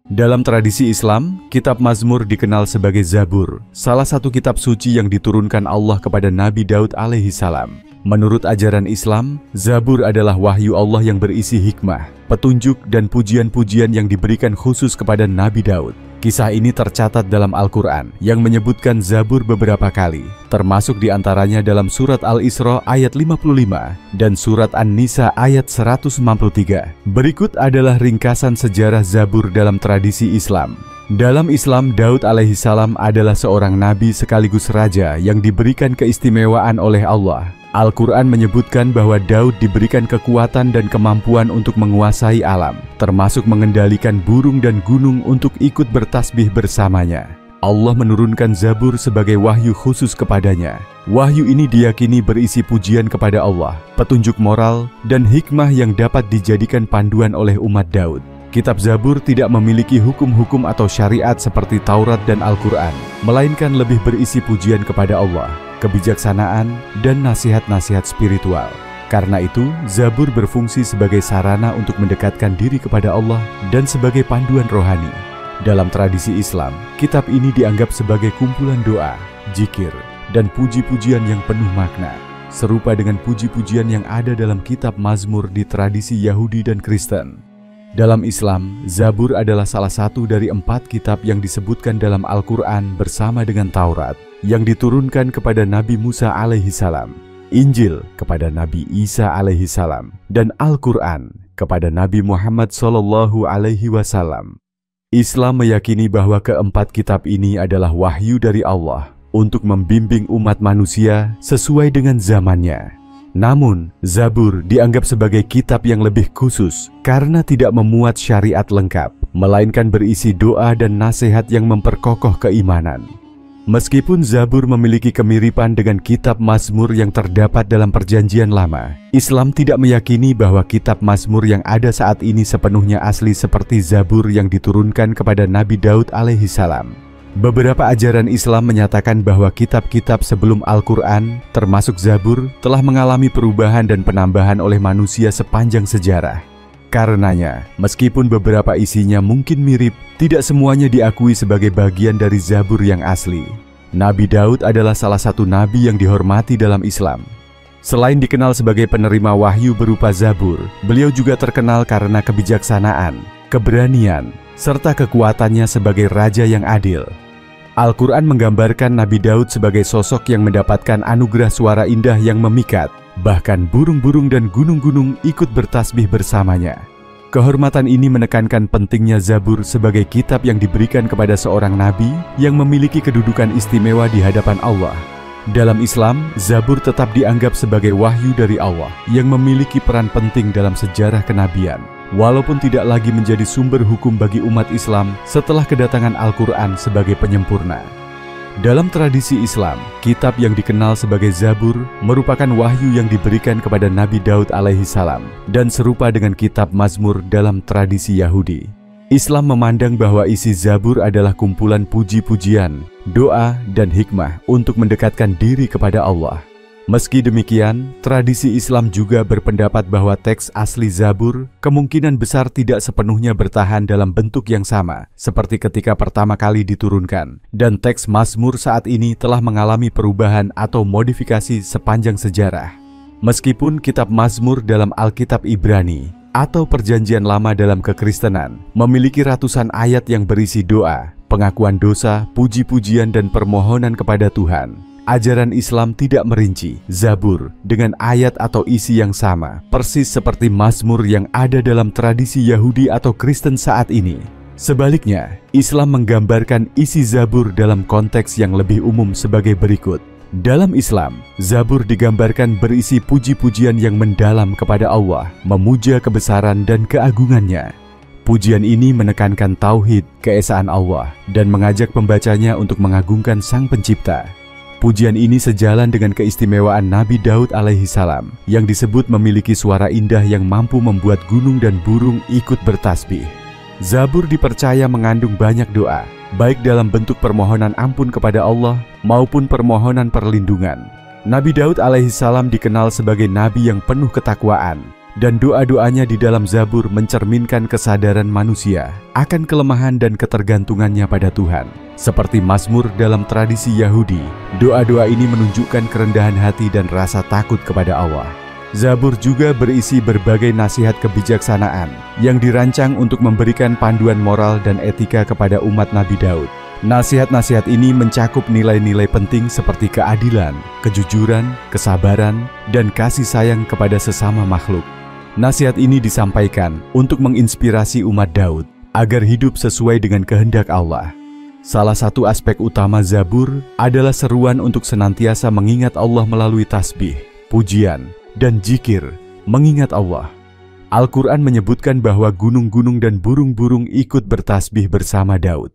Dalam tradisi Islam, kitab Mazmur dikenal sebagai Zabur, salah satu kitab suci yang diturunkan Allah kepada Nabi Daud alaihi salam. Menurut ajaran Islam, Zabur adalah wahyu Allah yang berisi hikmah, petunjuk, dan pujian-pujian yang diberikan khusus kepada Nabi Daud. Kisah ini tercatat dalam Al-Quran yang menyebutkan Zabur beberapa kali, termasuk diantaranya dalam surat Al-Isra ayat 55 dan surat An-Nisa ayat 153. Berikut adalah ringkasan sejarah Zabur dalam tradisi Islam. Dalam Islam, Daud alaihi salam adalah seorang nabi sekaligus raja yang diberikan keistimewaan oleh Allah. Al-Quran menyebutkan bahwa Daud diberikan kekuatan dan kemampuan untuk menguasai alam, termasuk mengendalikan burung dan gunung untuk ikut bertasbih bersamanya. Allah menurunkan Zabur sebagai wahyu khusus kepadanya. Wahyu ini diyakini berisi pujian kepada Allah, petunjuk moral, dan hikmah yang dapat dijadikan panduan oleh umat Daud. Kitab Zabur tidak memiliki hukum-hukum atau syariat seperti Taurat dan Al-Quran, melainkan lebih berisi pujian kepada Allah, kebijaksanaan, dan nasihat-nasihat spiritual. Karena itu, Zabur berfungsi sebagai sarana untuk mendekatkan diri kepada Allah dan sebagai panduan rohani. Dalam tradisi Islam, kitab ini dianggap sebagai kumpulan doa, zikir, dan puji-pujian yang penuh makna, serupa dengan puji-pujian yang ada dalam kitab Mazmur di tradisi Yahudi dan Kristen. Dalam Islam, Zabur adalah salah satu dari 4 kitab yang disebutkan dalam Al-Quran bersama dengan Taurat, yang diturunkan kepada Nabi Musa alaihi salam, Injil kepada Nabi Isa alaihi salam, dan Al-Quran kepada Nabi Muhammad sallallahu alaihi wasallam. Islam meyakini bahwa keempat kitab ini adalah wahyu dari Allah untuk membimbing umat manusia sesuai dengan zamannya. Namun, Zabur dianggap sebagai kitab yang lebih khusus karena tidak memuat syariat lengkap, melainkan berisi doa dan nasihat yang memperkokoh keimanan. Meskipun Zabur memiliki kemiripan dengan kitab Mazmur yang terdapat dalam Perjanjian Lama, Islam tidak meyakini bahwa kitab Mazmur yang ada saat ini sepenuhnya asli seperti Zabur yang diturunkan kepada Nabi Daud alaihi salam. Beberapa ajaran Islam menyatakan bahwa kitab-kitab sebelum Al-Quran, termasuk Zabur, telah mengalami perubahan dan penambahan oleh manusia sepanjang sejarah. Karenanya, meskipun beberapa isinya mungkin mirip, tidak semuanya diakui sebagai bagian dari Zabur yang asli. Nabi Daud adalah salah satu nabi yang dihormati dalam Islam. Selain dikenal sebagai penerima wahyu berupa Zabur, beliau juga terkenal karena kebijaksanaan, keberanian, serta kekuatannya sebagai raja yang adil. Al-Quran menggambarkan Nabi Daud sebagai sosok yang mendapatkan anugerah suara indah yang memikat, bahkan burung-burung dan gunung-gunung ikut bertasbih bersamanya. Kehormatan ini menekankan pentingnya Zabur sebagai kitab yang diberikan kepada seorang nabi yang memiliki kedudukan istimewa di hadapan Allah. Dalam Islam, Zabur tetap dianggap sebagai wahyu dari Allah yang memiliki peran penting dalam sejarah kenabian, walaupun tidak lagi menjadi sumber hukum bagi umat Islam setelah kedatangan Al-Quran sebagai penyempurna. Dalam tradisi Islam, kitab yang dikenal sebagai Zabur merupakan wahyu yang diberikan kepada Nabi Daud alaihi salam dan serupa dengan kitab Mazmur dalam tradisi Yahudi. Islam memandang bahwa isi Zabur adalah kumpulan puji-pujian, doa, dan hikmah untuk mendekatkan diri kepada Allah. Meski demikian, tradisi Islam juga berpendapat bahwa teks asli Zabur kemungkinan besar tidak sepenuhnya bertahan dalam bentuk yang sama seperti ketika pertama kali diturunkan, dan teks Mazmur saat ini telah mengalami perubahan atau modifikasi sepanjang sejarah. Meskipun kitab Mazmur dalam Alkitab Ibrani atau Perjanjian Lama dalam kekristenan memiliki ratusan ayat yang berisi doa, pengakuan dosa, puji-pujian, dan permohonan kepada Tuhan, ajaran Islam tidak merinci Zabur dengan ayat atau isi yang sama, persis seperti Mazmur yang ada dalam tradisi Yahudi atau Kristen saat ini. Sebaliknya, Islam menggambarkan isi Zabur dalam konteks yang lebih umum sebagai berikut. Dalam Islam, Zabur digambarkan berisi puji-pujian yang mendalam kepada Allah, memuja kebesaran dan keagungannya. Pujian ini menekankan tauhid, keesaan Allah, dan mengajak pembacanya untuk mengagungkan Sang Pencipta. Pujian ini sejalan dengan keistimewaan Nabi Daud alaihi salam yang disebut memiliki suara indah yang mampu membuat gunung dan burung ikut bertasbih. Zabur dipercaya mengandung banyak doa, baik dalam bentuk permohonan ampun kepada Allah maupun permohonan perlindungan. Nabi Daud alaihi salam dikenal sebagai nabi yang penuh ketakwaan. dan doa-doanya di dalam Zabur mencerminkan kesadaran manusia akan kelemahan dan ketergantungannya pada Tuhan. Seperti Mazmur dalam tradisi Yahudi, doa-doa ini menunjukkan kerendahan hati dan rasa takut kepada Allah. Zabur juga berisi berbagai nasihat kebijaksanaan yang dirancang untuk memberikan panduan moral dan etika kepada umat Nabi Daud. Nasihat-nasihat ini mencakup nilai-nilai penting seperti keadilan, kejujuran, kesabaran, dan kasih sayang kepada sesama makhluk. Nasihat ini disampaikan untuk menginspirasi umat Daud agar hidup sesuai dengan kehendak Allah. Salah satu aspek utama Zabur adalah seruan untuk senantiasa mengingat Allah melalui tasbih, pujian, dan zikir, mengingat Allah. Al-Quran menyebutkan bahwa gunung-gunung dan burung-burung ikut bertasbih bersama Daud.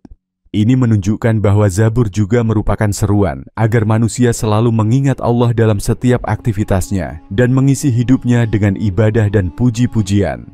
Ini menunjukkan bahwa Zabur juga merupakan seruan agar manusia selalu mengingat Allah dalam setiap aktivitasnya dan mengisi hidupnya dengan ibadah dan puji-pujian.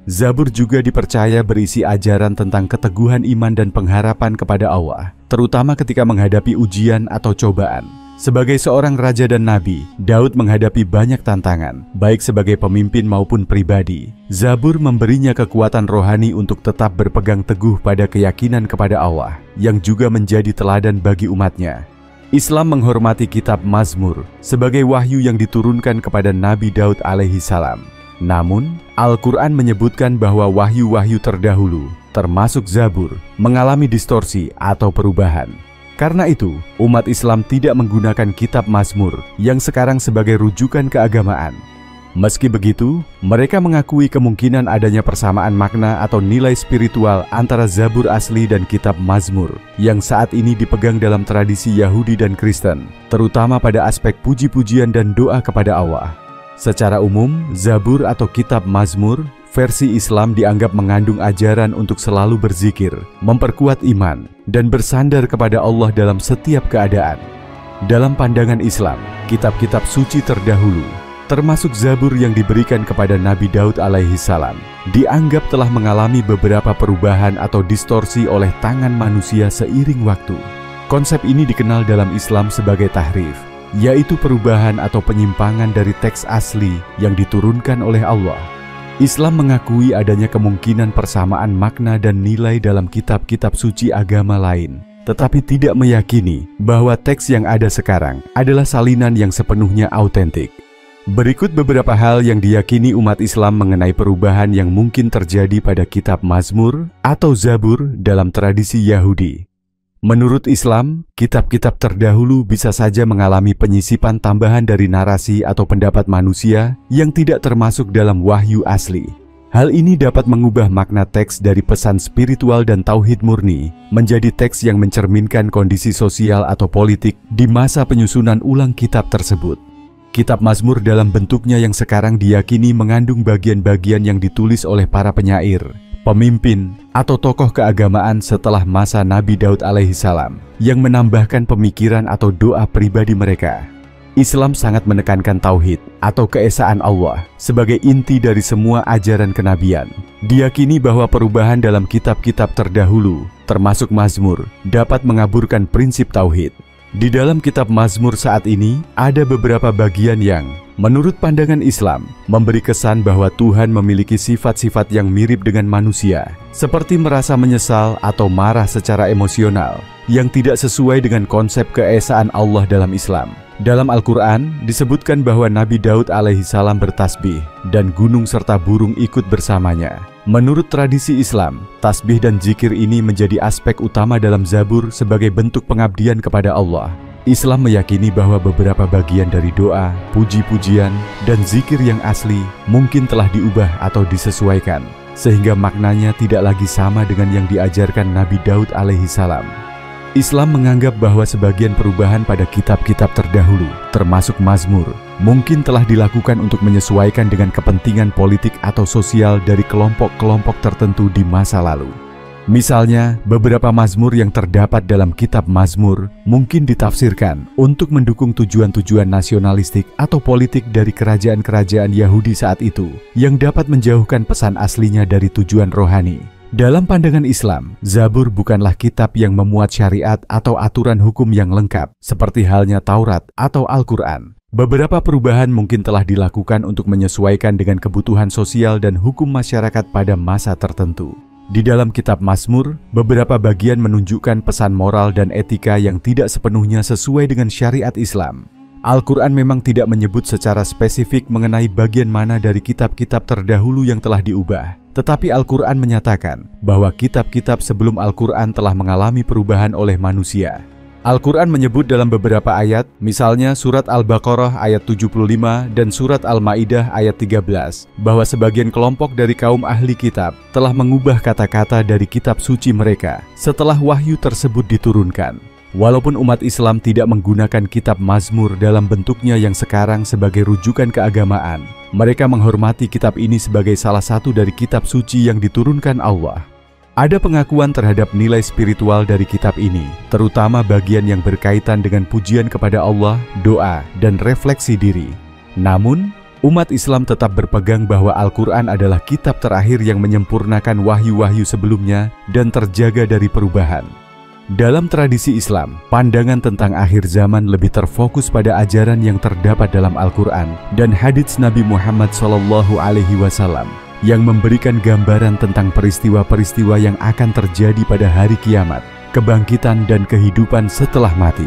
Zabur juga dipercaya berisi ajaran tentang keteguhan iman dan pengharapan kepada Allah, terutama ketika menghadapi ujian atau cobaan. Sebagai seorang raja dan nabi, Daud menghadapi banyak tantangan, baik sebagai pemimpin maupun pribadi. Zabur memberinya kekuatan rohani untuk tetap berpegang teguh pada keyakinan kepada Allah, yang juga menjadi teladan bagi umatnya. Islam menghormati kitab Mazmur sebagai wahyu yang diturunkan kepada Nabi Daud alaihi salam. Namun, Al-Quran menyebutkan bahwa wahyu-wahyu terdahulu, termasuk Zabur, mengalami distorsi atau perubahan. Karena itu, umat Islam tidak menggunakan kitab Mazmur yang sekarang sebagai rujukan keagamaan. Meski begitu, mereka mengakui kemungkinan adanya persamaan makna atau nilai spiritual antara Zabur asli dan kitab Mazmur yang saat ini dipegang dalam tradisi Yahudi dan Kristen, terutama pada aspek puji-pujian dan doa kepada Allah. Secara umum, Zabur atau kitab Mazmur versi Islam dianggap mengandung ajaran untuk selalu berzikir, memperkuat iman, dan bersandar kepada Allah dalam setiap keadaan. Dalam pandangan Islam, kitab-kitab suci terdahulu, termasuk Zabur yang diberikan kepada Nabi Daud alaihi salam, dianggap telah mengalami beberapa perubahan atau distorsi oleh tangan manusia seiring waktu. Konsep ini dikenal dalam Islam sebagai tahrif, yaitu perubahan atau penyimpangan dari teks asli yang diturunkan oleh Allah. Islam mengakui adanya kemungkinan persamaan makna dan nilai dalam kitab-kitab suci agama lain, tetapi tidak meyakini bahwa teks yang ada sekarang adalah salinan yang sepenuhnya autentik. Berikut beberapa hal yang diyakini umat Islam mengenai perubahan yang mungkin terjadi pada kitab Mazmur atau Zabur dalam tradisi Yahudi. Menurut Islam, kitab-kitab terdahulu bisa saja mengalami penyisipan tambahan dari narasi atau pendapat manusia yang tidak termasuk dalam wahyu asli. Hal ini dapat mengubah makna teks dari pesan spiritual dan tauhid murni menjadi teks yang mencerminkan kondisi sosial atau politik di masa penyusunan ulang kitab tersebut. Kitab Mazmur dalam bentuknya yang sekarang diyakini mengandung bagian-bagian yang ditulis oleh para penyair, pemimpin, atau tokoh keagamaan setelah masa Nabi Daud alaihi salam yang menambahkan pemikiran atau doa pribadi mereka. Islam sangat menekankan tauhid atau keesaan Allah sebagai inti dari semua ajaran kenabian. Diyakini bahwa perubahan dalam kitab-kitab terdahulu, termasuk Mazmur, dapat mengaburkan prinsip tauhid. Di dalam kitab Mazmur saat ini, ada beberapa bagian yang, menurut pandangan Islam, memberi kesan bahwa Tuhan memiliki sifat-sifat yang mirip dengan manusia, seperti merasa menyesal atau marah secara emosional, yang tidak sesuai dengan konsep keesaan Allah dalam Islam. Dalam Al-Quran, disebutkan bahwa Nabi Daud alaihi salam bertasbih, dan gunung serta burung ikut bersamanya. Menurut tradisi Islam, tasbih dan zikir ini menjadi aspek utama dalam Zabur sebagai bentuk pengabdian kepada Allah. Islam meyakini bahwa beberapa bagian dari doa, puji-pujian, dan zikir yang asli mungkin telah diubah atau disesuaikan, sehingga maknanya tidak lagi sama dengan yang diajarkan Nabi Daud alaihi salam. Islam menganggap bahwa sebagian perubahan pada kitab-kitab terdahulu, termasuk Mazmur, mungkin telah dilakukan untuk menyesuaikan dengan kepentingan politik atau sosial dari kelompok-kelompok tertentu di masa lalu. Misalnya, beberapa Mazmur yang terdapat dalam kitab Mazmur mungkin ditafsirkan untuk mendukung tujuan-tujuan nasionalistik atau politik dari kerajaan-kerajaan Yahudi saat itu, yang dapat menjauhkan pesan aslinya dari tujuan rohani. Dalam pandangan Islam, Zabur bukanlah kitab yang memuat syariat atau aturan hukum yang lengkap, seperti halnya Taurat atau Al-Quran. Beberapa perubahan mungkin telah dilakukan untuk menyesuaikan dengan kebutuhan sosial dan hukum masyarakat pada masa tertentu. Di dalam kitab Mazmur, beberapa bagian menunjukkan pesan moral dan etika yang tidak sepenuhnya sesuai dengan syariat Islam. Al-Quran memang tidak menyebut secara spesifik mengenai bagian mana dari kitab-kitab terdahulu yang telah diubah. Tetapi Al-Quran menyatakan bahwa kitab-kitab sebelum Al-Quran telah mengalami perubahan oleh manusia. Al-Quran menyebut dalam beberapa ayat, misalnya surat Al-Baqarah ayat 75 dan surat Al-Ma'idah ayat 13, bahwa sebagian kelompok dari kaum ahli kitab telah mengubah kata-kata dari kitab suci mereka setelah wahyu tersebut diturunkan. Walaupun umat Islam tidak menggunakan kitab Mazmur dalam bentuknya yang sekarang sebagai rujukan keagamaan, mereka menghormati kitab ini sebagai salah satu dari kitab suci yang diturunkan Allah. Ada pengakuan terhadap nilai spiritual dari kitab ini, terutama bagian yang berkaitan dengan pujian kepada Allah, doa, dan refleksi diri. Namun, umat Islam tetap berpegang bahwa Al-Quran adalah kitab terakhir yang menyempurnakan wahyu-wahyu sebelumnya dan terjaga dari perubahan. Dalam tradisi Islam, pandangan tentang akhir zaman lebih terfokus pada ajaran yang terdapat dalam Al-Quran dan hadits Nabi Muhammad SAW yang memberikan gambaran tentang peristiwa-peristiwa yang akan terjadi pada hari kiamat, kebangkitan dan kehidupan setelah mati.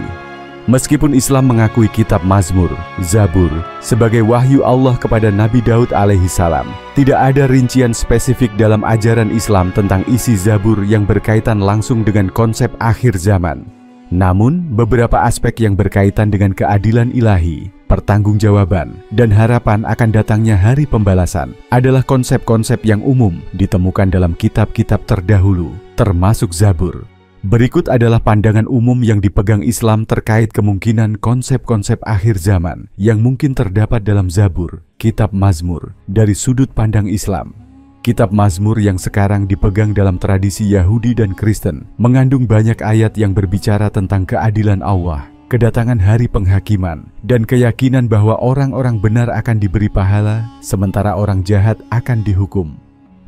Meskipun Islam mengakui kitab Mazmur, Zabur, sebagai wahyu Allah kepada Nabi Daud alaihissalam, tidak ada rincian spesifik dalam ajaran Islam tentang isi Zabur yang berkaitan langsung dengan konsep akhir zaman. Namun, beberapa aspek yang berkaitan dengan keadilan ilahi, pertanggungjawaban, dan harapan akan datangnya hari pembalasan adalah konsep-konsep yang umum ditemukan dalam kitab-kitab terdahulu, termasuk Zabur. Berikut adalah pandangan umum yang dipegang Islam terkait kemungkinan konsep-konsep akhir zaman yang mungkin terdapat dalam Zabur, kitab Mazmur, dari sudut pandang Islam. Kitab Mazmur yang sekarang dipegang dalam tradisi Yahudi dan Kristen mengandung banyak ayat yang berbicara tentang keadilan Allah, kedatangan hari penghakiman, dan keyakinan bahwa orang-orang benar akan diberi pahala, sementara orang jahat akan dihukum.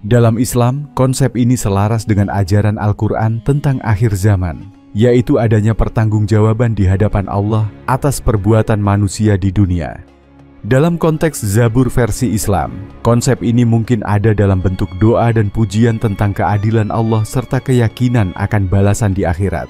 Dalam Islam, konsep ini selaras dengan ajaran Al-Quran tentang akhir zaman, yaitu adanya pertanggungjawaban di hadapan Allah atas perbuatan manusia di dunia. Dalam konteks Zabur versi Islam, konsep ini mungkin ada dalam bentuk doa dan pujian tentang keadilan Allah serta keyakinan akan balasan di akhirat.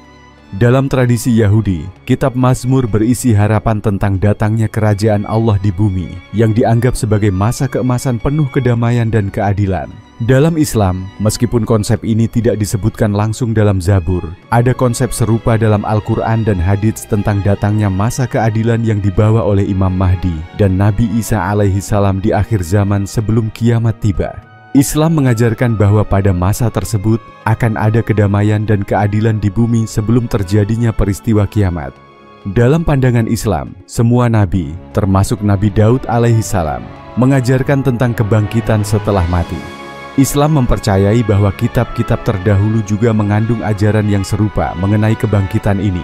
Dalam tradisi Yahudi, kitab Mazmur berisi harapan tentang datangnya kerajaan Allah di bumi yang dianggap sebagai masa keemasan penuh kedamaian dan keadilan. Dalam Islam, meskipun konsep ini tidak disebutkan langsung dalam Zabur, ada konsep serupa dalam Al-Quran dan hadits tentang datangnya masa keadilan yang dibawa oleh Imam Mahdi dan Nabi Isa alaihissalam di akhir zaman sebelum kiamat tiba. Islam mengajarkan bahwa pada masa tersebut akan ada kedamaian dan keadilan di bumi sebelum terjadinya peristiwa kiamat. Dalam pandangan Islam, semua nabi, termasuk Nabi Daud alaihissalam, mengajarkan tentang kebangkitan setelah mati. Islam mempercayai bahwa kitab-kitab terdahulu juga mengandung ajaran yang serupa mengenai kebangkitan ini.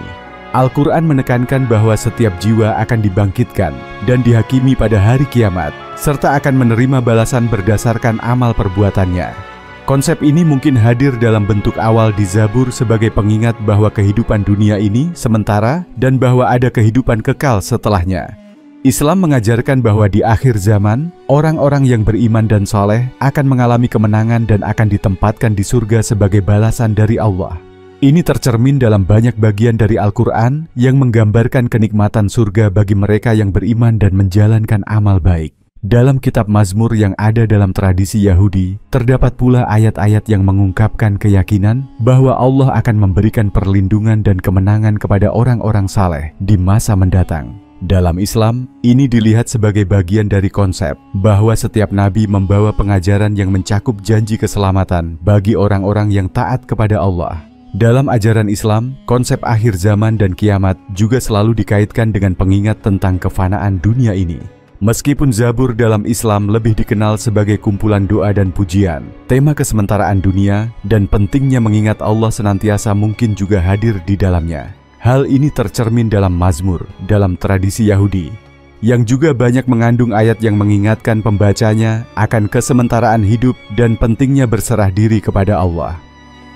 Al-Quran menekankan bahwa setiap jiwa akan dibangkitkan dan dihakimi pada hari kiamat, serta akan menerima balasan berdasarkan amal perbuatannya. Konsep ini mungkin hadir dalam bentuk awal di Zabur sebagai pengingat bahwa kehidupan dunia ini sementara dan bahwa ada kehidupan kekal setelahnya. Islam mengajarkan bahwa di akhir zaman, orang-orang yang beriman dan soleh akan mengalami kemenangan dan akan ditempatkan di surga sebagai balasan dari Allah. Ini tercermin dalam banyak bagian dari Al-Quran yang menggambarkan kenikmatan surga bagi mereka yang beriman dan menjalankan amal baik. Dalam kitab Mazmur yang ada dalam tradisi Yahudi, terdapat pula ayat-ayat yang mengungkapkan keyakinan bahwa Allah akan memberikan perlindungan dan kemenangan kepada orang-orang saleh di masa mendatang. Dalam Islam, ini dilihat sebagai bagian dari konsep bahwa setiap nabi membawa pengajaran yang mencakup janji keselamatan bagi orang-orang yang taat kepada Allah. Dalam ajaran Islam, konsep akhir zaman dan kiamat juga selalu dikaitkan dengan pengingat tentang kefanaan dunia ini. Meskipun Zabur dalam Islam lebih dikenal sebagai kumpulan doa dan pujian, tema kesementaraan dunia dan pentingnya mengingat Allah senantiasa mungkin juga hadir di dalamnya. Hal ini tercermin dalam Mazmur, dalam tradisi Yahudi, yang juga banyak mengandung ayat yang mengingatkan pembacanya akan kesementaraan hidup dan pentingnya berserah diri kepada Allah.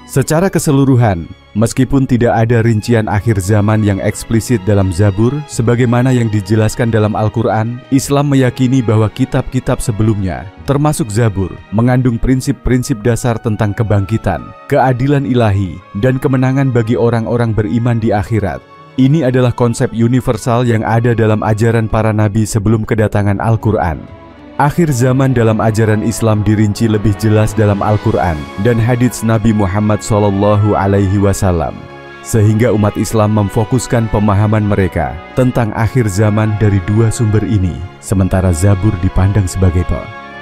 Secara keseluruhan, meskipun tidak ada rincian akhir zaman yang eksplisit dalam Zabur sebagaimana yang dijelaskan dalam Al-Quran, Islam meyakini bahwa kitab-kitab sebelumnya, termasuk Zabur, mengandung prinsip-prinsip dasar tentang kebangkitan, keadilan ilahi, dan kemenangan bagi orang-orang beriman di akhirat. Ini adalah konsep universal yang ada dalam ajaran para nabi sebelum kedatangan Al-Quran. Akhir zaman dalam ajaran Islam dirinci lebih jelas dalam Al-Quran dan hadits Nabi Muhammad SAW, sehingga umat Islam memfokuskan pemahaman mereka tentang akhir zaman dari dua sumber ini, sementara Zabur dipandang sebagai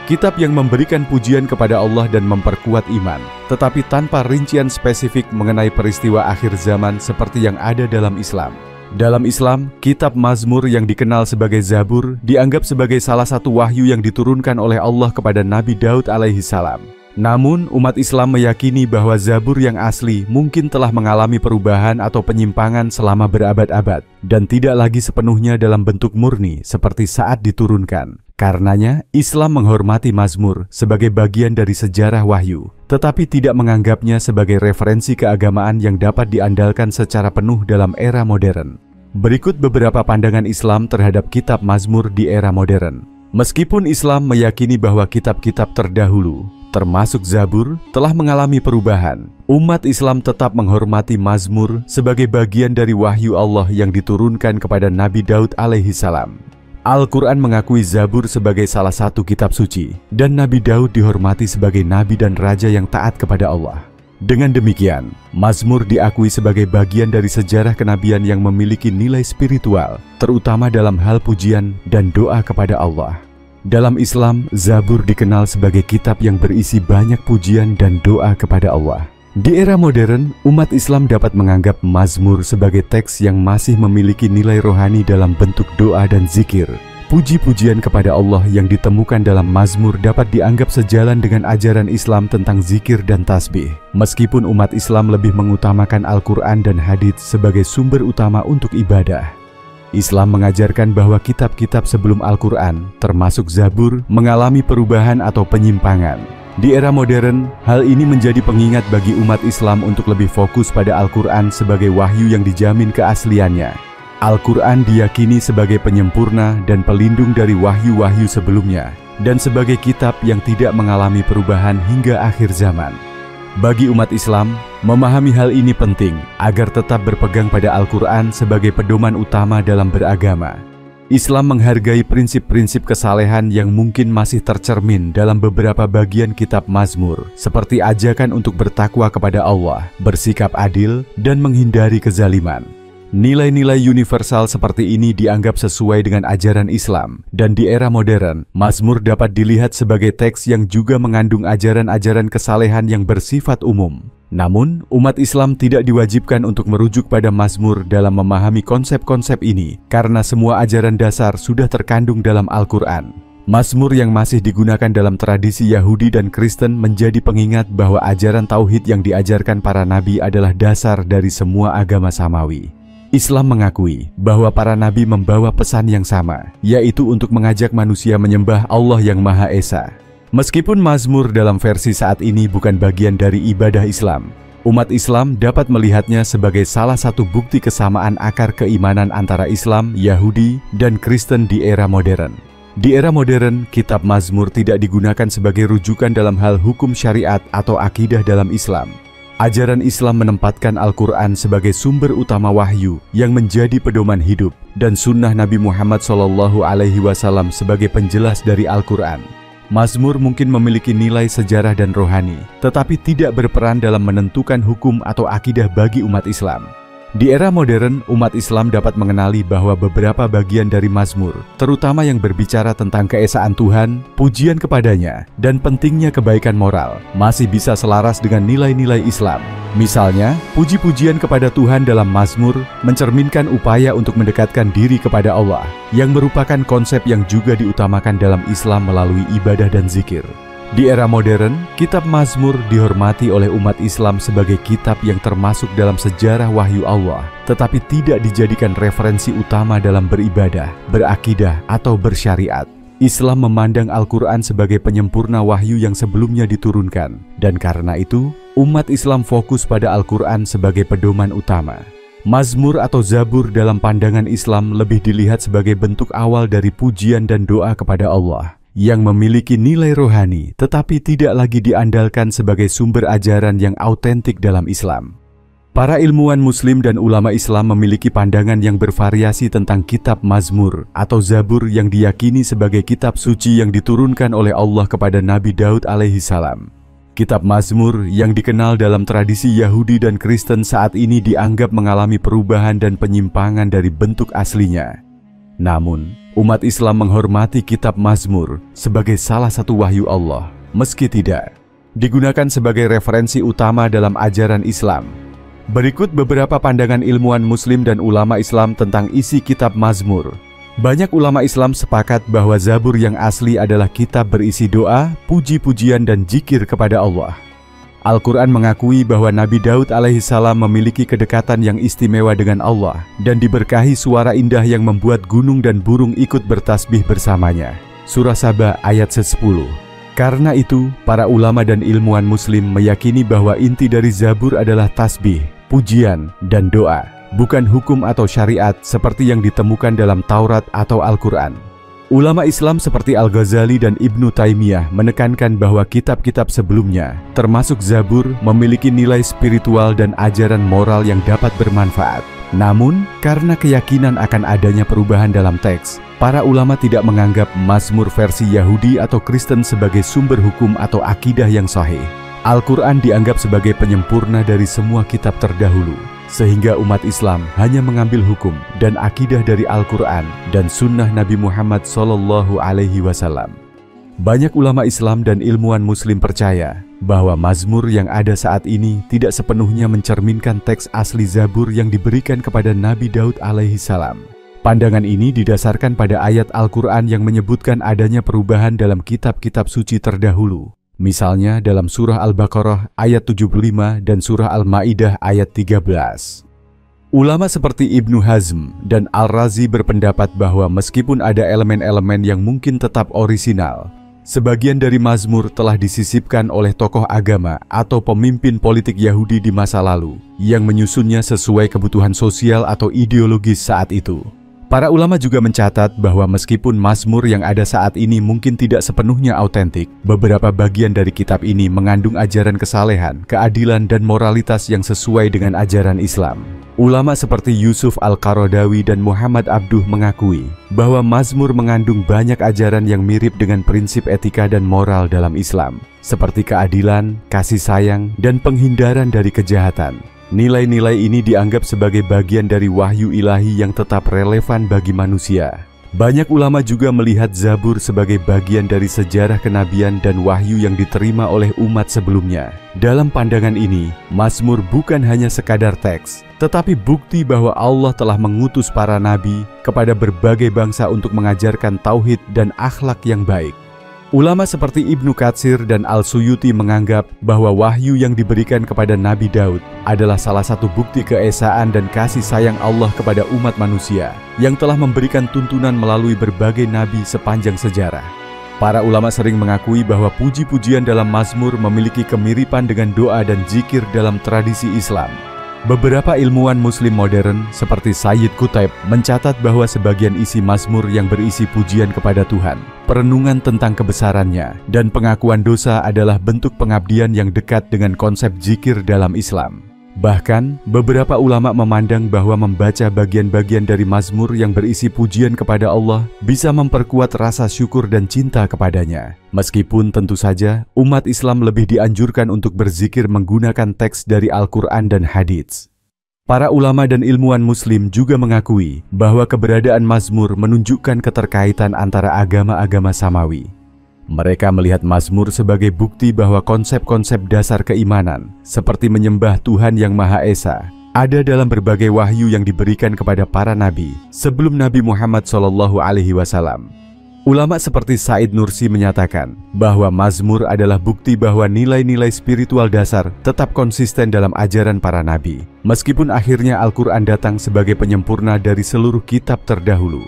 kitab yang memberikan pujian kepada Allah dan memperkuat iman, tetapi tanpa rincian spesifik mengenai peristiwa akhir zaman seperti yang ada dalam Islam. Dalam Islam, kitab Mazmur yang dikenal sebagai Zabur dianggap sebagai salah satu wahyu yang diturunkan oleh Allah kepada Nabi Daud alaihi salam. Namun, umat Islam meyakini bahwa Zabur yang asli mungkin telah mengalami perubahan atau penyimpangan selama berabad-abad dan tidak lagi sepenuhnya dalam bentuk murni seperti saat diturunkan. Karenanya, Islam menghormati Mazmur sebagai bagian dari sejarah wahyu, tetapi tidak menganggapnya sebagai referensi keagamaan yang dapat diandalkan secara penuh dalam era modern. Berikut beberapa pandangan Islam terhadap kitab Mazmur di era modern. Meskipun Islam meyakini bahwa kitab-kitab terdahulu, termasuk Zabur, telah mengalami perubahan, umat Islam tetap menghormati Mazmur sebagai bagian dari wahyu Allah yang diturunkan kepada Nabi Daud alaihi salam. Al-Quran mengakui Zabur sebagai salah satu kitab suci, dan Nabi Daud dihormati sebagai nabi dan raja yang taat kepada Allah. Dengan demikian, Mazmur diakui sebagai bagian dari sejarah kenabian yang memiliki nilai spiritual, terutama dalam hal pujian dan doa kepada Allah. Dalam Islam, Zabur dikenal sebagai kitab yang berisi banyak pujian dan doa kepada Allah. Di era modern, umat Islam dapat menganggap Mazmur sebagai teks yang masih memiliki nilai rohani dalam bentuk doa dan zikir. Puji-pujian kepada Allah yang ditemukan dalam Mazmur dapat dianggap sejalan dengan ajaran Islam tentang zikir dan tasbih. Meskipun umat Islam lebih mengutamakan Al-Quran dan hadits sebagai sumber utama untuk ibadah. Islam mengajarkan bahwa kitab-kitab sebelum Al-Quran, termasuk Zabur, mengalami perubahan atau penyimpangan. Di era modern, hal ini menjadi pengingat bagi umat Islam untuk lebih fokus pada Al-Quran sebagai wahyu yang dijamin keasliannya. Al-Quran diyakini sebagai penyempurna dan pelindung dari wahyu-wahyu sebelumnya, dan sebagai kitab yang tidak mengalami perubahan hingga akhir zaman. Bagi umat Islam, memahami hal ini penting agar tetap berpegang pada Al-Quran sebagai pedoman utama dalam beragama. Islam menghargai prinsip-prinsip kesalehan yang mungkin masih tercermin dalam beberapa bagian kitab Mazmur, seperti ajakan untuk bertakwa kepada Allah, bersikap adil, dan menghindari kezaliman. Nilai-nilai universal seperti ini dianggap sesuai dengan ajaran Islam, dan di era modern, Mazmur dapat dilihat sebagai teks yang juga mengandung ajaran-ajaran kesalehan yang bersifat umum. Namun, umat Islam tidak diwajibkan untuk merujuk pada Mazmur dalam memahami konsep-konsep ini, karena semua ajaran dasar sudah terkandung dalam Al-Quran. Mazmur yang masih digunakan dalam tradisi Yahudi dan Kristen menjadi pengingat bahwa ajaran tauhid yang diajarkan para nabi adalah dasar dari semua agama samawi. Islam mengakui bahwa para nabi membawa pesan yang sama, yaitu untuk mengajak manusia menyembah Allah yang Maha Esa. Meskipun Mazmur dalam versi saat ini bukan bagian dari ibadah Islam, umat Islam dapat melihatnya sebagai salah satu bukti kesamaan akar keimanan antara Islam, Yahudi, dan Kristen di era modern. Di era modern, kitab Mazmur tidak digunakan sebagai rujukan dalam hal hukum syariat atau akidah dalam Islam. Ajaran Islam menempatkan Al-Quran sebagai sumber utama wahyu yang menjadi pedoman hidup, dan sunnah Nabi Muhammad SAW sebagai penjelas dari Al-Quran. Mazmur mungkin memiliki nilai sejarah dan rohani, tetapi tidak berperan dalam menentukan hukum atau akidah bagi umat Islam. Di era modern, umat Islam dapat mengenali bahwa beberapa bagian dari Mazmur, terutama yang berbicara tentang keesaan Tuhan, pujian kepadanya, dan pentingnya kebaikan moral, masih bisa selaras dengan nilai-nilai Islam. Misalnya, puji-pujian kepada Tuhan dalam Mazmur mencerminkan upaya untuk mendekatkan diri kepada Allah, yang merupakan konsep yang juga diutamakan dalam Islam melalui ibadah dan zikir. Di era modern, kitab Mazmur dihormati oleh umat Islam sebagai kitab yang termasuk dalam sejarah wahyu Allah, tetapi tidak dijadikan referensi utama dalam beribadah, berakidah, atau bersyariat. Islam memandang Al-Quran sebagai penyempurna wahyu yang sebelumnya diturunkan, dan karena itu, umat Islam fokus pada Al-Quran sebagai pedoman utama. Mazmur atau Zabur dalam pandangan Islam lebih dilihat sebagai bentuk awal dari pujian dan doa kepada Allah yang memiliki nilai rohani tetapi tidak lagi diandalkan sebagai sumber ajaran yang autentik dalam Islam. Para ilmuwan Muslim dan ulama Islam memiliki pandangan yang bervariasi tentang kitab Mazmur atau Zabur yang diyakini sebagai kitab suci yang diturunkan oleh Allah kepada Nabi Daud alaihi salam. Kitab Mazmur yang dikenal dalam tradisi Yahudi dan Kristen saat ini dianggap mengalami perubahan dan penyimpangan dari bentuk aslinya. Namun, umat Islam menghormati kitab Mazmur sebagai salah satu wahyu Allah, meski tidak digunakan sebagai referensi utama dalam ajaran Islam. Berikut beberapa pandangan ilmuwan Muslim dan ulama Islam tentang isi kitab Mazmur. Banyak ulama Islam sepakat bahwa Zabur yang asli adalah kitab berisi doa, puji-pujian dan zikir kepada Allah. Al-Quran mengakui bahwa Nabi Daud alaihissalam memiliki kedekatan yang istimewa dengan Allah dan diberkahi suara indah yang membuat gunung dan burung ikut bertasbih bersamanya. Surah Saba ayat 10. Karena itu, para ulama dan ilmuwan Muslim meyakini bahwa inti dari Zabur adalah tasbih, pujian, dan doa, bukan hukum atau syariat seperti yang ditemukan dalam Taurat atau Al-Quran. Ulama Islam seperti Al-Ghazali dan Ibnu Taimiyah menekankan bahwa kitab-kitab sebelumnya, termasuk Zabur, memiliki nilai spiritual dan ajaran moral yang dapat bermanfaat. Namun, karena keyakinan akan adanya perubahan dalam teks, para ulama tidak menganggap Mazmur versi Yahudi atau Kristen sebagai sumber hukum atau akidah yang sahih. Al-Quran dianggap sebagai penyempurna dari semua kitab terdahulu, sehingga umat Islam hanya mengambil hukum dan akidah dari Al-Quran dan sunnah Nabi Muhammad SAW. Banyak ulama Islam dan ilmuwan Muslim percaya bahwa Mazmur yang ada saat ini tidak sepenuhnya mencerminkan teks asli Zabur yang diberikan kepada Nabi Daud alaihissalam. Pandangan ini didasarkan pada ayat Al-Quran yang menyebutkan adanya perubahan dalam kitab-kitab suci terdahulu. Misalnya dalam surah Al-Baqarah ayat 75 dan surah Al-Ma'idah ayat 13. Ulama seperti Ibnu Hazm dan Al-Razi berpendapat bahwa meskipun ada elemen-elemen yang mungkin tetap orisinal, sebagian dari Mazmur telah disisipkan oleh tokoh agama atau pemimpin politik Yahudi di masa lalu yang menyusunnya sesuai kebutuhan sosial atau ideologis saat itu. Para ulama juga mencatat bahwa meskipun Mazmur yang ada saat ini mungkin tidak sepenuhnya autentik, beberapa bagian dari kitab ini mengandung ajaran kesalehan, keadilan, dan moralitas yang sesuai dengan ajaran Islam. Ulama seperti Yusuf Al-Qaradawi dan Muhammad Abduh mengakui bahwa Mazmur mengandung banyak ajaran yang mirip dengan prinsip etika dan moral dalam Islam, seperti keadilan, kasih sayang, dan penghindaran dari kejahatan. Nilai-nilai ini dianggap sebagai bagian dari wahyu ilahi yang tetap relevan bagi manusia. Banyak ulama juga melihat Zabur sebagai bagian dari sejarah kenabian dan wahyu yang diterima oleh umat sebelumnya. Dalam pandangan ini, Mazmur bukan hanya sekadar teks, tetapi bukti bahwa Allah telah mengutus para nabi kepada berbagai bangsa untuk mengajarkan tauhid dan akhlak yang baik. Ulama seperti Ibnu Katsir dan Al-Suyuti menganggap bahwa wahyu yang diberikan kepada Nabi Daud adalah salah satu bukti keesaan dan kasih sayang Allah kepada umat manusia yang telah memberikan tuntunan melalui berbagai nabi sepanjang sejarah. Para ulama sering mengakui bahwa puji-pujian dalam Mazmur memiliki kemiripan dengan doa dan zikir dalam tradisi Islam. Beberapa ilmuwan Muslim modern seperti Sayyid Qutb mencatat bahwa sebagian isi Mazmur yang berisi pujian kepada Tuhan, perenungan tentang kebesarannya, dan pengakuan dosa adalah bentuk pengabdian yang dekat dengan konsep zikir dalam Islam. Bahkan, beberapa ulama memandang bahwa membaca bagian-bagian dari Mazmur yang berisi pujian kepada Allah bisa memperkuat rasa syukur dan cinta kepadanya. Meskipun tentu saja, umat Islam lebih dianjurkan untuk berzikir menggunakan teks dari Al-Quran dan Hadits. Para ulama dan ilmuwan Muslim juga mengakui bahwa keberadaan Mazmur menunjukkan keterkaitan antara agama-agama samawi. Mereka melihat Mazmur sebagai bukti bahwa konsep-konsep dasar keimanan, seperti menyembah Tuhan yang Maha Esa, ada dalam berbagai wahyu yang diberikan kepada para nabi sebelum Nabi Muhammad SAW. Ulama seperti Said Nursi menyatakan bahwa Mazmur adalah bukti bahwa nilai-nilai spiritual dasar tetap konsisten dalam ajaran para nabi, meskipun akhirnya Al-Quran datang sebagai penyempurna dari seluruh kitab terdahulu.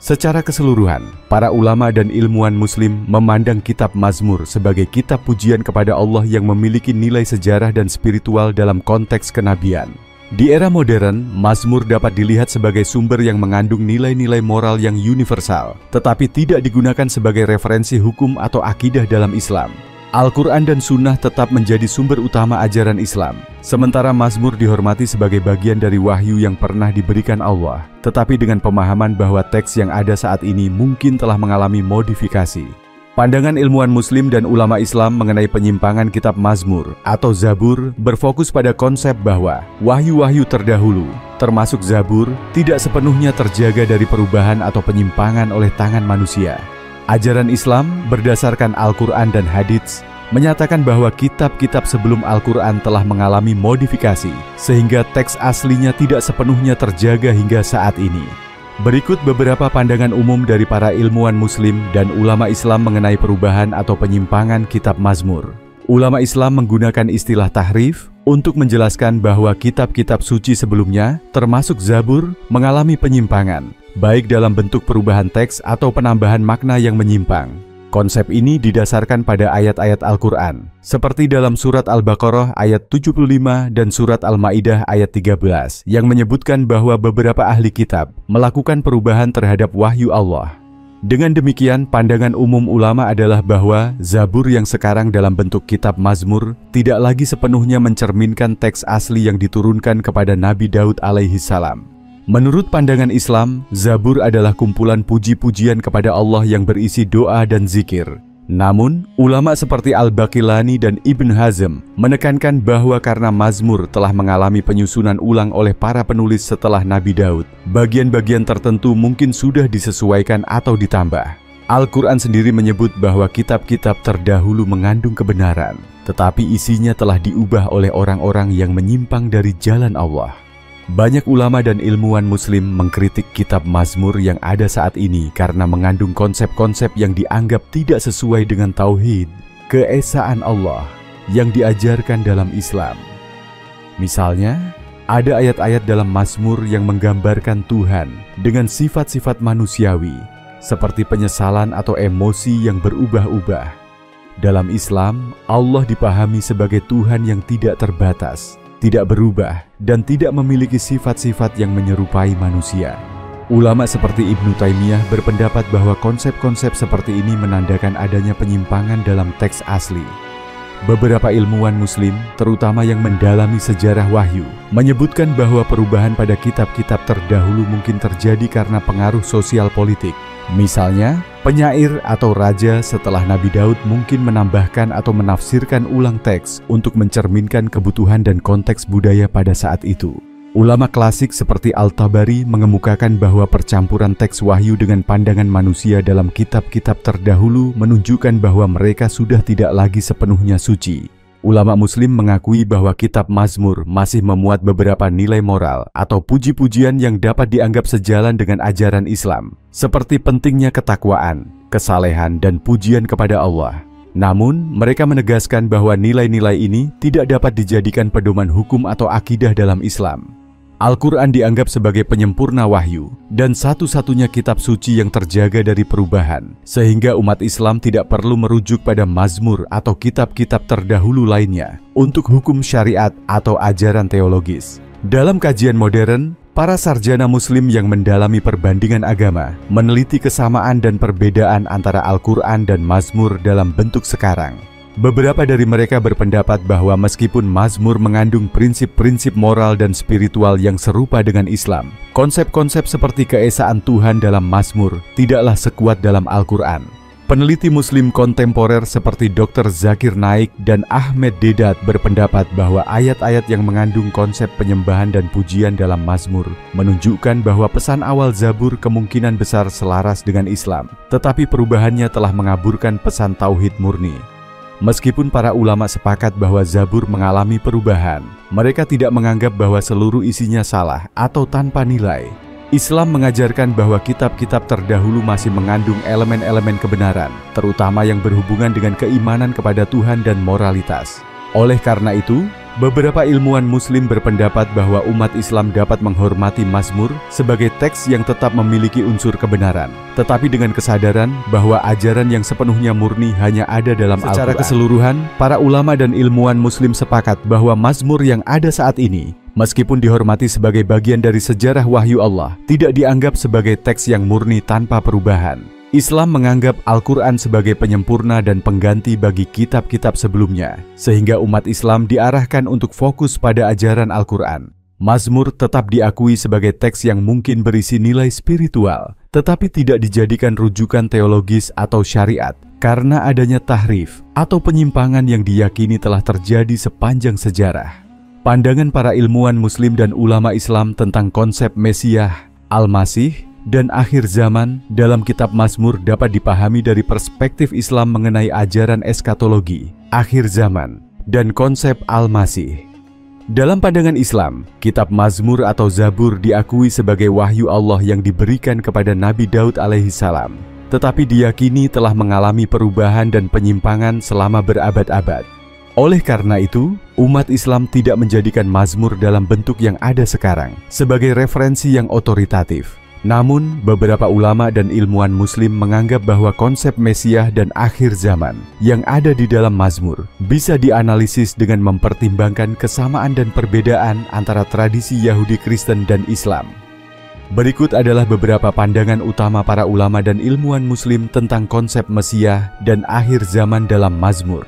Secara keseluruhan, para ulama dan ilmuwan muslim memandang kitab Mazmur sebagai kitab pujian kepada Allah yang memiliki nilai sejarah dan spiritual dalam konteks kenabian. Di era modern, Mazmur dapat dilihat sebagai sumber yang mengandung nilai-nilai moral yang universal, tetapi tidak digunakan sebagai referensi hukum atau akidah dalam Islam. Al-Quran dan Sunnah tetap menjadi sumber utama ajaran Islam, sementara Mazmur dihormati sebagai bagian dari wahyu yang pernah diberikan Allah, tetapi dengan pemahaman bahwa teks yang ada saat ini mungkin telah mengalami modifikasi. Pandangan ilmuwan muslim dan ulama Islam mengenai penyimpangan kitab Mazmur atau Zabur berfokus pada konsep bahwa wahyu-wahyu terdahulu, termasuk Zabur, tidak sepenuhnya terjaga dari perubahan atau penyimpangan oleh tangan manusia. Ajaran Islam berdasarkan Al-Quran dan Hadits menyatakan bahwa kitab-kitab sebelum Al-Quran telah mengalami modifikasi, sehingga teks aslinya tidak sepenuhnya terjaga hingga saat ini. Berikut beberapa pandangan umum dari para ilmuwan muslim dan ulama Islam mengenai perubahan atau penyimpangan kitab Mazmur. Ulama Islam menggunakan istilah tahrif untuk menjelaskan bahwa kitab-kitab suci sebelumnya, termasuk Zabur, mengalami penyimpangan, baik dalam bentuk perubahan teks atau penambahan makna yang menyimpang. Konsep ini didasarkan pada ayat-ayat Al-Quran, seperti dalam surat Al-Baqarah ayat 75 dan surat Al-Ma'idah ayat 13, yang menyebutkan bahwa beberapa ahli kitab melakukan perubahan terhadap wahyu Allah. Dengan demikian, pandangan umum ulama adalah bahwa Zabur yang sekarang dalam bentuk kitab Mazmur tidak lagi sepenuhnya mencerminkan teks asli yang diturunkan kepada Nabi Daud alaihi salam. Menurut pandangan Islam, Zabur adalah kumpulan puji-pujian kepada Allah yang berisi doa dan zikir. Namun, ulama seperti Al-Baqilani dan Ibn Hazm menekankan bahwa karena Mazmur telah mengalami penyusunan ulang oleh para penulis setelah Nabi Daud, bagian-bagian tertentu mungkin sudah disesuaikan atau ditambah. Al-Quran sendiri menyebut bahwa kitab-kitab terdahulu mengandung kebenaran, tetapi isinya telah diubah oleh orang-orang yang menyimpang dari jalan Allah. Banyak ulama dan ilmuwan muslim mengkritik kitab Mazmur yang ada saat ini karena mengandung konsep-konsep yang dianggap tidak sesuai dengan tauhid, keesaan Allah yang diajarkan dalam Islam. Misalnya, ada ayat-ayat dalam Mazmur yang menggambarkan Tuhan dengan sifat-sifat manusiawi, seperti penyesalan atau emosi yang berubah-ubah. Dalam Islam, Allah dipahami sebagai Tuhan yang tidak terbatas, tidak berubah, dan tidak memiliki sifat-sifat yang menyerupai manusia. Ulama seperti Ibnu Taimiyah berpendapat bahwa konsep-konsep seperti ini menandakan adanya penyimpangan dalam teks asli. Beberapa ilmuwan muslim, terutama yang mendalami sejarah wahyu, menyebutkan bahwa perubahan pada kitab-kitab terdahulu mungkin terjadi karena pengaruh sosial politik. Misalnya, penyair atau raja setelah Nabi Daud mungkin menambahkan atau menafsirkan ulang teks untuk mencerminkan kebutuhan dan konteks budaya pada saat itu. Ulama klasik seperti Al-Tabari mengemukakan bahwa percampuran teks wahyu dengan pandangan manusia dalam kitab-kitab terdahulu menunjukkan bahwa mereka sudah tidak lagi sepenuhnya suci. Ulama muslim mengakui bahwa kitab Mazmur masih memuat beberapa nilai moral atau puji-pujian yang dapat dianggap sejalan dengan ajaran Islam, seperti pentingnya ketakwaan, kesalehan, dan pujian kepada Allah. Namun, mereka menegaskan bahwa nilai-nilai ini tidak dapat dijadikan pedoman hukum atau akidah dalam Islam. Al-Quran dianggap sebagai penyempurna wahyu dan satu-satunya kitab suci yang terjaga dari perubahan, sehingga umat Islam tidak perlu merujuk pada Mazmur atau kitab-kitab terdahulu lainnya untuk hukum syariat atau ajaran teologis. Dalam kajian modern, para sarjana muslim yang mendalami perbandingan agama meneliti kesamaan dan perbedaan antara Al-Quran dan Mazmur dalam bentuk sekarang. Beberapa dari mereka berpendapat bahwa meskipun Mazmur mengandung prinsip-prinsip moral dan spiritual yang serupa dengan Islam, konsep-konsep seperti keesaan Tuhan dalam Mazmur tidaklah sekuat dalam Al-Quran. Peneliti muslim kontemporer seperti Dr. Zakir Naik dan Ahmed Deedat berpendapat bahwa ayat-ayat yang mengandung konsep penyembahan dan pujian dalam Mazmur menunjukkan bahwa pesan awal Zabur kemungkinan besar selaras dengan Islam, tetapi perubahannya telah mengaburkan pesan tauhid murni. Meskipun para ulama sepakat bahwa Zabur mengalami perubahan, mereka tidak menganggap bahwa seluruh isinya salah atau tanpa nilai. Islam mengajarkan bahwa kitab-kitab terdahulu masih mengandung elemen-elemen kebenaran, terutama yang berhubungan dengan keimanan kepada Tuhan dan moralitas. Oleh karena itu, Beberapa ilmuwan Muslim berpendapat bahwa umat Islam dapat menghormati Mazmur sebagai teks yang tetap memiliki unsur kebenaran, tetapi dengan kesadaran bahwa ajaran yang sepenuhnya murni hanya ada dalam Al-Quran. Secara keseluruhan, para ulama dan ilmuwan Muslim sepakat bahwa Mazmur yang ada saat ini, meskipun dihormati sebagai bagian dari sejarah wahyu Allah, tidak dianggap sebagai teks yang murni tanpa perubahan. Islam menganggap Al-Quran sebagai penyempurna dan pengganti bagi kitab-kitab sebelumnya, sehingga umat Islam diarahkan untuk fokus pada ajaran Al-Quran. Mazmur tetap diakui sebagai teks yang mungkin berisi nilai spiritual, tetapi tidak dijadikan rujukan teologis atau syariat, karena adanya tahrif atau penyimpangan yang diyakini telah terjadi sepanjang sejarah. Pandangan para ilmuwan Muslim dan ulama Islam tentang konsep Mesiah, Al-Masih, dan akhir zaman dalam kitab Mazmur dapat dipahami dari perspektif Islam mengenai ajaran eskatologi, akhir zaman, dan konsep Al-Masih. Dalam pandangan Islam, kitab Mazmur atau Zabur diakui sebagai wahyu Allah yang diberikan kepada Nabi Daud alaihissalam, tetapi diyakini telah mengalami perubahan dan penyimpangan selama berabad-abad. Oleh karena itu, umat Islam tidak menjadikan Mazmur dalam bentuk yang ada sekarang sebagai referensi yang otoritatif. Namun, beberapa ulama dan ilmuwan Muslim menganggap bahwa konsep Mesiah dan akhir zaman yang ada di dalam Mazmur bisa dianalisis dengan mempertimbangkan kesamaan dan perbedaan antara tradisi Yahudi, Kristen, dan Islam. Berikut adalah beberapa pandangan utama para ulama dan ilmuwan Muslim tentang konsep Mesiah dan akhir zaman dalam Mazmur.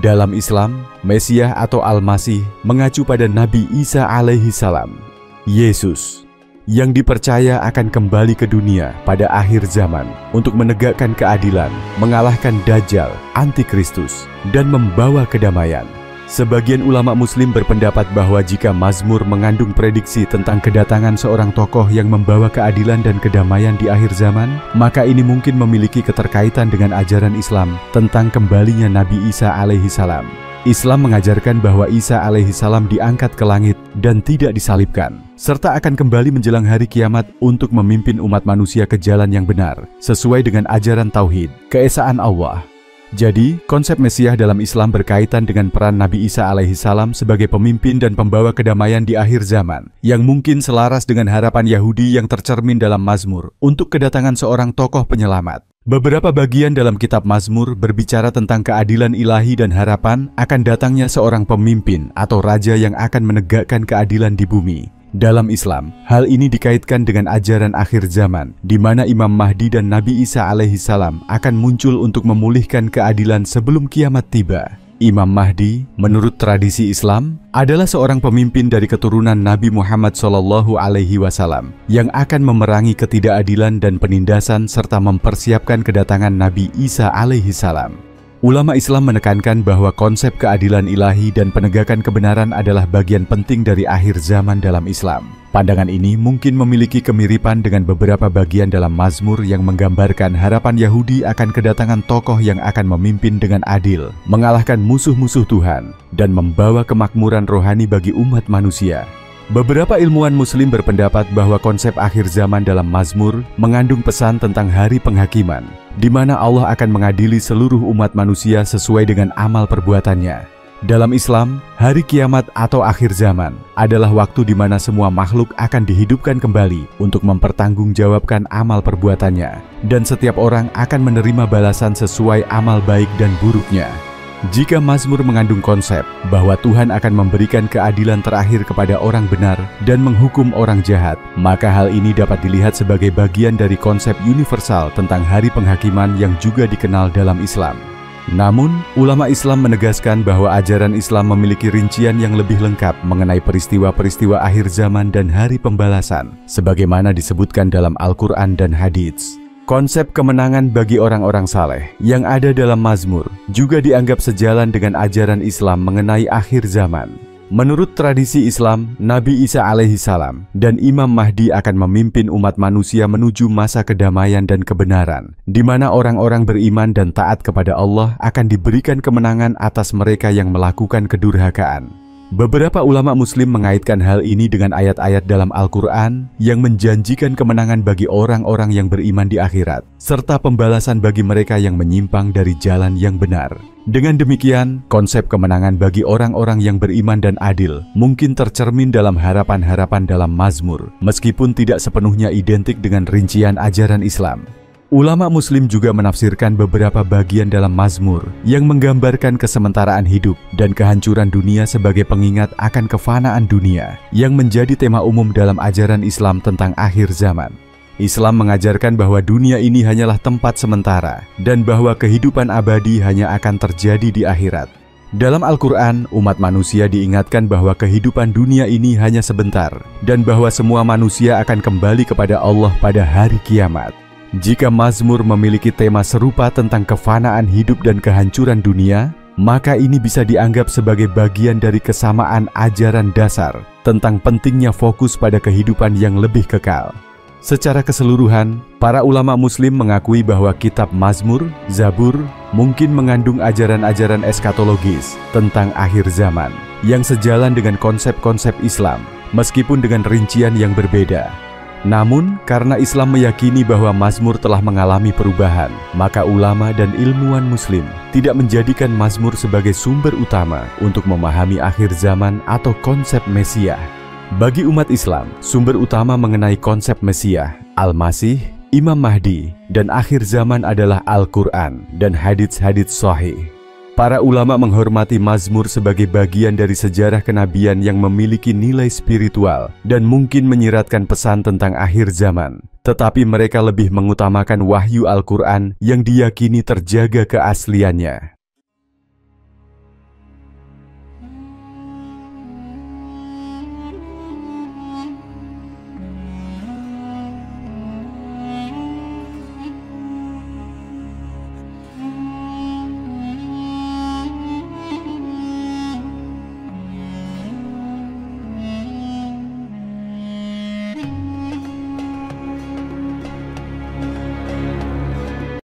Dalam Islam, Mesiah atau Al-Masih mengacu pada Nabi Isa alaihissalam, Yesus, yang dipercaya akan kembali ke dunia pada akhir zaman untuk menegakkan keadilan, mengalahkan Dajjal, Antikristus, dan membawa kedamaian. Sebagian ulama Muslim berpendapat bahwa jika Mazmur mengandung prediksi tentang kedatangan seorang tokoh yang membawa keadilan dan kedamaian di akhir zaman, maka ini mungkin memiliki keterkaitan dengan ajaran Islam tentang kembalinya Nabi Isa alaihissalam. Islam mengajarkan bahwa Isa alaihissalam diangkat ke langit dan tidak disalibkan, serta akan kembali menjelang hari kiamat untuk memimpin umat manusia ke jalan yang benar, sesuai dengan ajaran Tauhid, keesaan Allah. Jadi, konsep Mesiah dalam Islam berkaitan dengan peran Nabi Isa alaihissalam sebagai pemimpin dan pembawa kedamaian di akhir zaman, yang mungkin selaras dengan harapan Yahudi yang tercermin dalam Mazmur untuk kedatangan seorang tokoh penyelamat. Beberapa bagian dalam kitab Mazmur berbicara tentang keadilan ilahi dan harapan akan datangnya seorang pemimpin atau raja yang akan menegakkan keadilan di bumi. Dalam Islam, hal ini dikaitkan dengan ajaran akhir zaman, di mana Imam Mahdi dan Nabi Isa alaihissalam akan muncul untuk memulihkan keadilan sebelum kiamat tiba. Imam Mahdi, menurut tradisi Islam, adalah seorang pemimpin dari keturunan Nabi Muhammad SAW yang akan memerangi ketidakadilan dan penindasan serta mempersiapkan kedatangan Nabi Isa alaihissalam. Ulama Islam menekankan bahwa konsep keadilan ilahi dan penegakan kebenaran adalah bagian penting dari akhir zaman dalam Islam. Pandangan ini mungkin memiliki kemiripan dengan beberapa bagian dalam Mazmur yang menggambarkan harapan Yahudi akan kedatangan tokoh yang akan memimpin dengan adil, mengalahkan musuh-musuh Tuhan, dan membawa kemakmuran rohani bagi umat manusia. Beberapa ilmuwan Muslim berpendapat bahwa konsep akhir zaman dalam Mazmur mengandung pesan tentang hari penghakiman, di mana Allah akan mengadili seluruh umat manusia sesuai dengan amal perbuatannya. Dalam Islam, hari kiamat atau akhir zaman adalah waktu di mana semua makhluk akan dihidupkan kembali untuk mempertanggungjawabkan amal perbuatannya, dan setiap orang akan menerima balasan sesuai amal baik dan buruknya. Jika Mazmur mengandung konsep bahwa Tuhan akan memberikan keadilan terakhir kepada orang benar dan menghukum orang jahat, maka hal ini dapat dilihat sebagai bagian dari konsep universal tentang hari penghakiman yang juga dikenal dalam Islam. Namun, ulama Islam menegaskan bahwa ajaran Islam memiliki rincian yang lebih lengkap mengenai peristiwa-peristiwa akhir zaman dan hari pembalasan, sebagaimana disebutkan dalam Al-Quran dan Hadits. Konsep kemenangan bagi orang-orang saleh yang ada dalam Mazmur juga dianggap sejalan dengan ajaran Islam mengenai akhir zaman. Menurut tradisi Islam, Nabi Isa alaihissalam dan Imam Mahdi akan memimpin umat manusia menuju masa kedamaian dan kebenaran, di mana orang-orang beriman dan taat kepada Allah akan diberikan kemenangan atas mereka yang melakukan kedurhakaan. Beberapa ulama muslim mengaitkan hal ini dengan ayat-ayat dalam Al-Quran yang menjanjikan kemenangan bagi orang-orang yang beriman di akhirat, serta pembalasan bagi mereka yang menyimpang dari jalan yang benar. Dengan demikian, konsep kemenangan bagi orang-orang yang beriman dan adil mungkin tercermin dalam harapan-harapan dalam Mazmur, meskipun tidak sepenuhnya identik dengan rincian ajaran Islam. Ulama muslim juga menafsirkan beberapa bagian dalam Mazmur yang menggambarkan kesementaraan hidup dan kehancuran dunia sebagai pengingat akan kefanaan dunia yang menjadi tema umum dalam ajaran Islam tentang akhir zaman. Islam mengajarkan bahwa dunia ini hanyalah tempat sementara dan bahwa kehidupan abadi hanya akan terjadi di akhirat. Dalam Al-Quran, umat manusia diingatkan bahwa kehidupan dunia ini hanya sebentar dan bahwa semua manusia akan kembali kepada Allah pada hari kiamat. Jika Mazmur memiliki tema serupa tentang kefanaan hidup dan kehancuran dunia, maka ini bisa dianggap sebagai bagian dari kesamaan ajaran dasar tentang pentingnya fokus pada kehidupan yang lebih kekal. Secara keseluruhan, para ulama muslim mengakui bahwa kitab Mazmur, Zabur, mungkin mengandung ajaran-ajaran eskatologis tentang akhir zaman yang sejalan dengan konsep-konsep Islam, meskipun dengan rincian yang berbeda. Namun, karena Islam meyakini bahwa Mazmur telah mengalami perubahan, maka ulama dan ilmuwan muslim tidak menjadikan Mazmur sebagai sumber utama untuk memahami akhir zaman atau konsep Mesiah. Bagi umat Islam, sumber utama mengenai konsep Mesiah, Al-Masih, Imam Mahdi, dan akhir zaman adalah Al-Quran dan hadits-hadits sahih. Para ulama menghormati Mazmur sebagai bagian dari sejarah kenabian yang memiliki nilai spiritual dan mungkin menyiratkan pesan tentang akhir zaman. Tetapi mereka lebih mengutamakan wahyu Al-Quran yang diyakini terjaga keasliannya.